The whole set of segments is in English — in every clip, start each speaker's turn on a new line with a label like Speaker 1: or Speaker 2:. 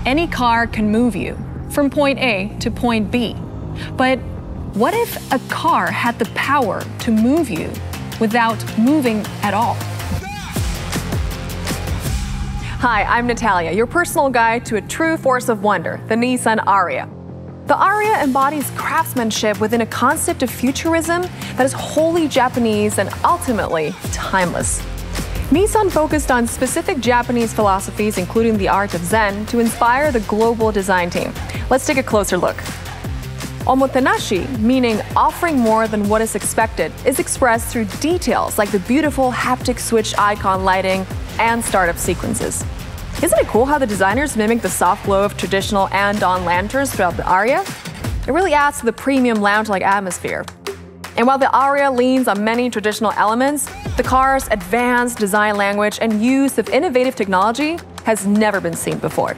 Speaker 1: Any car can move you from point A to point B. But what if a car had the power to move you without moving at all?
Speaker 2: Hi, I'm Natalia, your personal guide to a true force of wonder, the Nissan Ariya. The Ariya embodies craftsmanship within a concept of futurism that is wholly Japanese and ultimately timeless. Nissan focused on specific Japanese philosophies, including the art of Zen, to inspire the global design team. Let's take a closer look. Omotenashi, meaning offering more than what is expected, is expressed through details like the beautiful haptic switch icon lighting and startup sequences. Isn't it cool how the designers mimic the soft glow of traditional and-on lanterns throughout the Ariya? It really adds to the premium lounge-like atmosphere. And while the Ariya leans on many traditional elements, the car's advanced design language and use of innovative technology has never been seen before.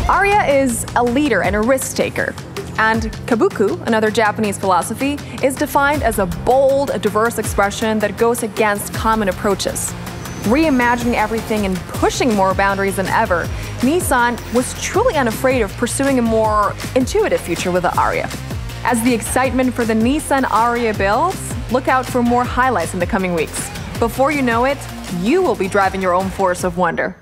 Speaker 2: Ariya is a leader and a risk-taker. And kabuku, another Japanese philosophy, is defined as a bold, diverse expression that goes against common approaches. Reimagining everything and pushing more boundaries than ever, Nissan was truly unafraid of pursuing a more intuitive future with the Ariya. As the excitement for the Nissan Ariya builds, look out for more highlights in the coming weeks. Before you know it, you will be driving your own force of wonder.